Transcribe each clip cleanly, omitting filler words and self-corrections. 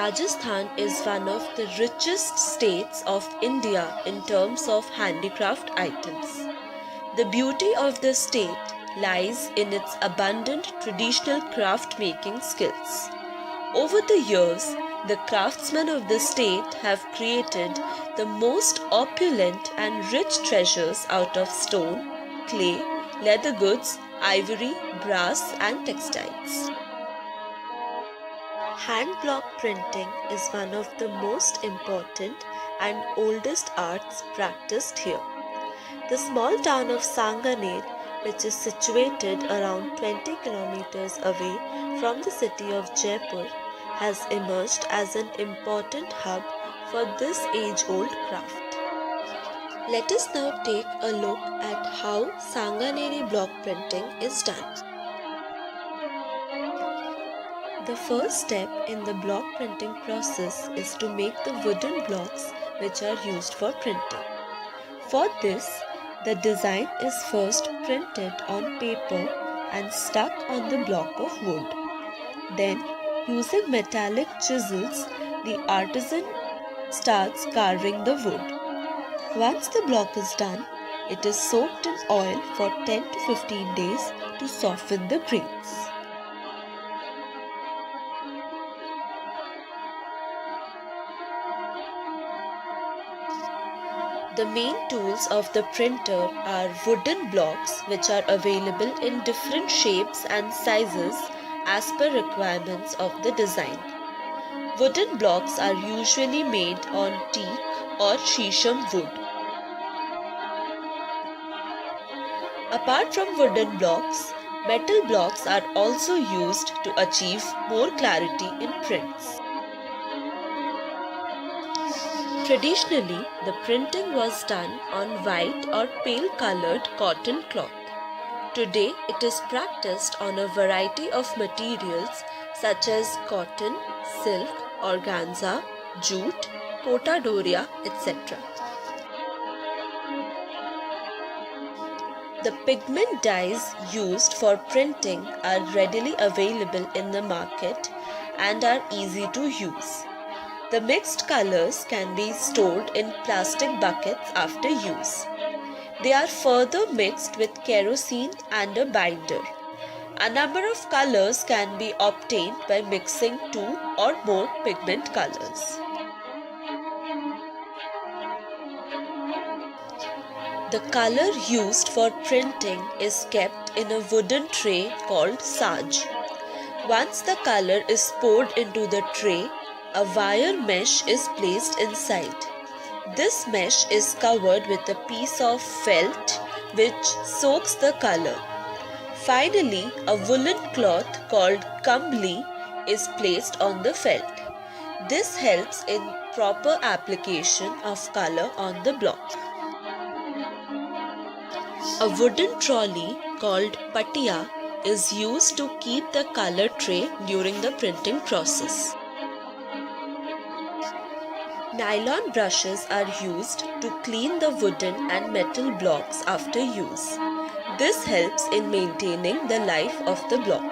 Rajasthan is one of the richest states of India in terms of handicraft items. The beauty of the state lies in its abundant traditional craft making skills. Over the years, the craftsmen of the state have created the most opulent and rich treasures out of stone, clay, leather goods, ivory, brass, and textiles. Hand block printing is one of the most important and oldest arts practiced here. The small town of Sanganer, which is situated around 20 kilometers away from the city of Jaipur, has emerged as an important hub for this age-old craft. Let us now take a look at how Sanganeri block printing is done. The first step in the block printing process is to make the wooden blocks which are used for printing. For this, the design is first printed on paper and stuck on the block of wood. Then, using metallic chisels, the artisan starts carving the wood. Once the block is done, it is soaked in oil for 10 to 15 days to soften the grains. The main tools of the printer are wooden blocks which are available in different shapes and sizes as per requirements of the design. Wooden blocks are usually made on teak or shisham wood. Apart from wooden blocks, metal blocks are also used to achieve more clarity in prints. Traditionally, the printing was done on white or pale colored cotton cloth. Today, it is practiced on a variety of materials such as cotton, silk, organza, jute, kota doria, etc. The pigment dyes used for printing are readily available in the market and are easy to use. The mixed colors can be stored in plastic buckets after use. They are further mixed with kerosene and a binder. A number of colors can be obtained by mixing two or more pigment colors. The color used for printing is kept in a wooden tray called saj. Once the color is poured into the tray, a wire mesh is placed inside. This mesh is covered with a piece of felt which soaks the color. Finally, a woolen cloth called kambli is placed on the felt. This helps in proper application of color on the block. A wooden trolley called patiya is used to keep the color tray during the printing process. Nylon brushes are used to clean the wooden and metal blocks after use. This helps in maintaining the life of the block.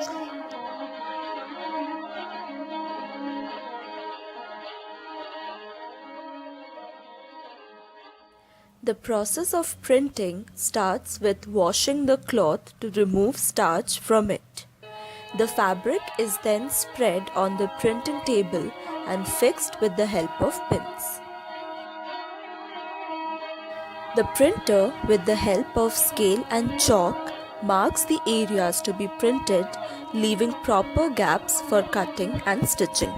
The process of printing starts with washing the cloth to remove starch from it. The fabric is then spread on the printing table and fixed with the help of pins. The printer, with the help of scale and chalk, marks the areas to be printed, leaving proper gaps for cutting and stitching.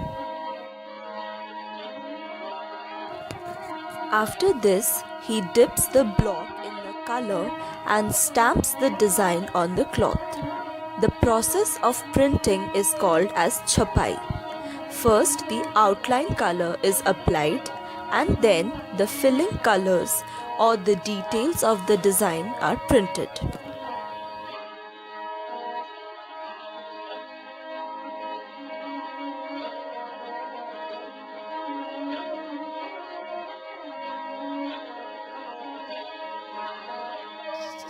After this, he dips the block in the color and stamps the design on the cloth. The process of printing is called as chapai. First, the outline color is applied and then the filling colors or the details of the design are printed.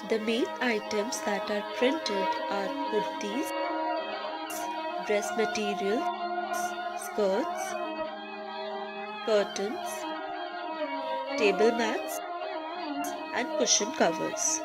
The main items that are printed are kurtis, dress materials, skirts, curtains, table mats, and cushion covers.